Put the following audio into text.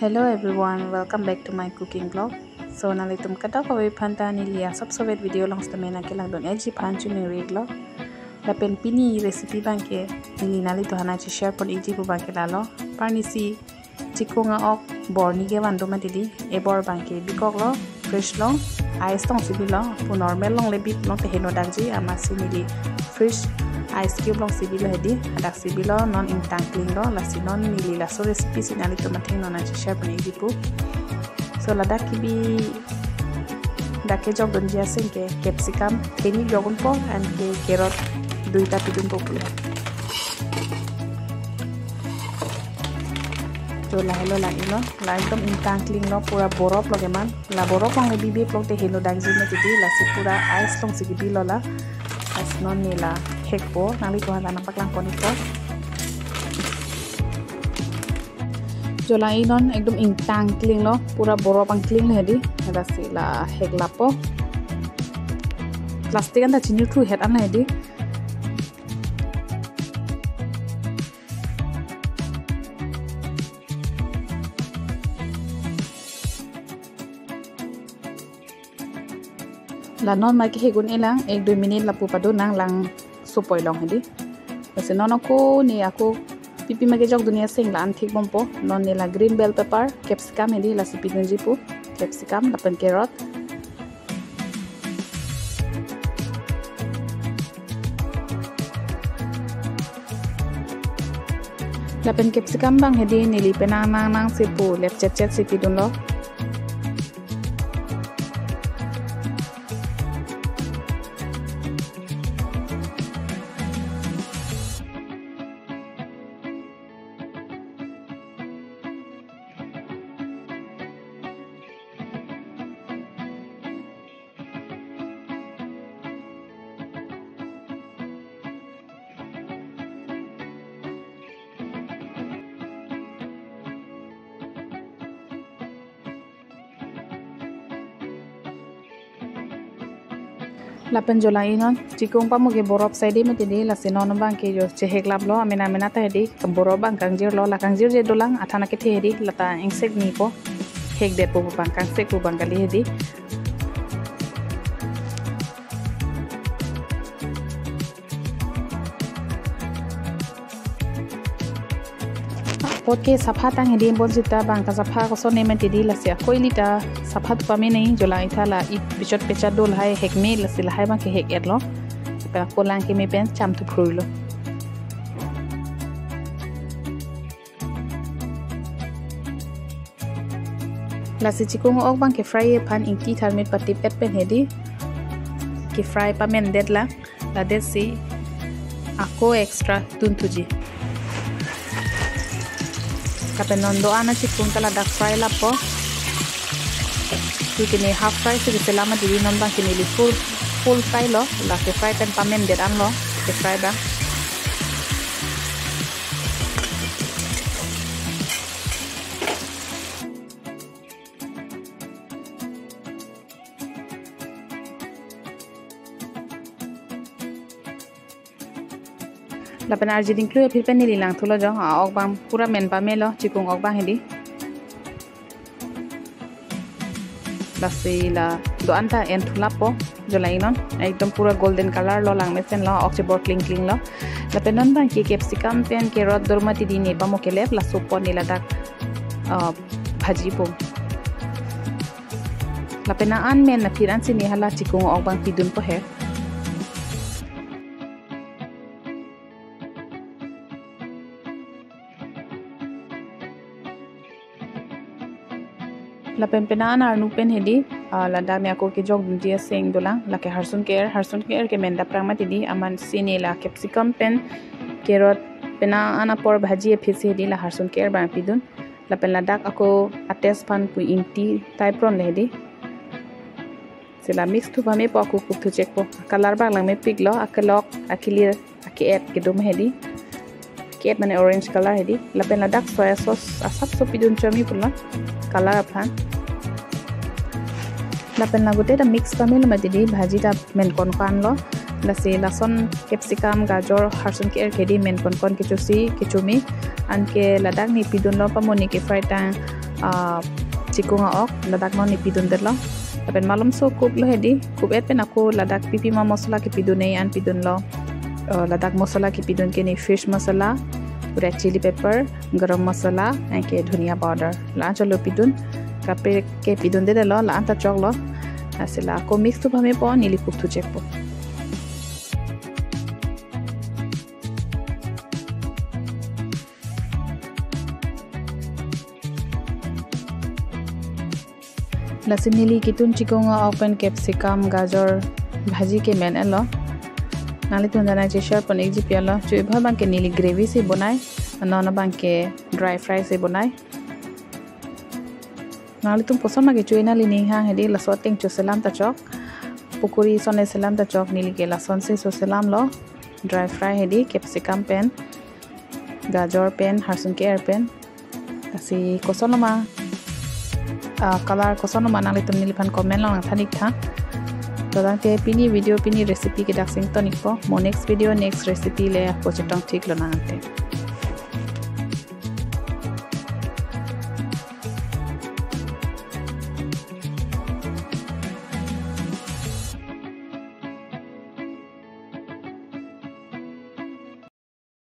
Hello everyone, welcome back to my cooking vlog. So nalitum kata ko phanta ni liya sab sovet video long sta mena ke lang don eji phanchu ni reglo. La pen pini recipe bangke ni nali to hana chi share pon eji bu bangke lalo. Parni si chikunga ok borni ke wando ma didi e bor bangke bikok lo fresh long ice tong sibi lo pu normal long le bit long te heno dangji ama si ni fresh ice cube long sibi lo hedi adak sibi lo non intangling lo la si non ni la so recipe si nali to mathing non achi share pon eji pu. So la dakibi dake jog don jia sing ke capsicum keni jogun po and ke carrot duita pidun po pula. So la hello la ino la ekdom intangling lo pura borop lo keman la borop long bibi plong te heno dangji me tidi la si pura ice long sigibi lo la as non ni la hekpo nali to hala nampak lang poni po. Jola inon ekdom intangling lo pura borop ang clean hedi ada si la hek lapo plastik anda chinu thu het an hedi la non mai ke hegun elang 1-2 minit la pu padu nang lang supoi long hedi base non ko ni aku pipi mage jog dunia sing la anthik bompo non ni la green bell pepper capsicum hedi la sipi gunji pu capsicum la pen carrot la pen capsicum bang hedi ni li penang nang sipu lep chet sipi dun lo la penjola inon cikung pa muge borop side me tidi la sinon bang ke jo chehek lab lo amena ta hedi borop bang kangjir lo la kangjir je dolang athana ke thedi lata engsek ni po hek de po bang kangsek po bang kali hedi pot ke sapha tang hedi bon jita bang ka sapha ko sone me tidi la sia koilita sapha pa me nei jola ithala i bichot pecha dol hai hek me la sil hai bang ke hek erlo pa ko lang ke me pen cham tu phruilo la si chikung ok bang ke fry pan inti tharmit pati pet pen hedi ke fry pa men det la det si ako extra tun tuji kapen nondo ana chikung kala dak fry la po tu kini half fry se selama di non bang kini li full fry lo la ke fry pen pamen det an lo ke fry bang la pen arjiding klu phir pen ni lang thulo jo ok bang pura men pa melo chikung ok bang hedi la se la do anta en thula po jola inon ekdom pura golden color lo lang mesen lo ok chebor cling lo la pen non bang ki capsicum pen carrot dormati di ne pa mo kelep la supon ni la dak bhaji po la pen an men na phiran si ni hala chikung ok bang pidun po he la pempenan arnu pen hedi la da me ako ke jog dia sing dolang la ke harsun care ke menda prama tidi aman sine la capsicum pen carrot pena ana por bhaji e phisi hedi la harsun care ba pidun la pen la dak ako ates pan pu inti type ron le hedi sila mix tu bame po ako cook tu check po color ba lang me pig lo akalok akilir akiet ke dum hedi ket mane orange color hedi la pen la dak soya sauce asap so pidun chami pula color aphan la pen lagote da mix pamil madidi bhaji da men kon lo la se lason capsicum gajor harsun ke kedi men kon kichusi kichumi an ke ladak ni pidun lo pamoni ke fry ta चिकुंगा ok ladak no ni pidun derlo tapen malum so kup lo hedi kup et pen aku ladak pipi ma masala ki pidun nei an pidun lo ladak masala ki pidun ke ni fish masala red chili pepper garam masala and ke dhania powder la chalo pidun kape ke pidun de lo la anta chok lo asila ko mix tu phame po nili kup tu chek po लहसुन नीली कितुन चिकोंगा open capsicum गाजर भाजी के main yellow नाली तुम जाना चेशर पन एक जी पियालो जो इभर बांग के नीली ग्रेवी से बनाए नॉन बांग के ड्राई फ्राई से बनाए नाली तुम पसंद मागे चुए नाली नहीं हाँ हेडी लसों टिंग चो सलाम तचौक पुकुरी सोने सलाम तचौक नीली के लसों से सो सलाम लो ड्राई फ्राई हेडी कैप्सिकम पेन गाजर पेन हरसुन के एयर पेन तसी कोसोनमा कलर कोसोनो मानाले तुम निलिफान कमेंट लो थानिक था तो दांते पिनी वीडियो पिनी रेसिपी के दाक्सिंग तो निको मो नेक्स्ट वीडियो नेक्स्ट रेसिपी ले पोचटोंग ठीक लो नांते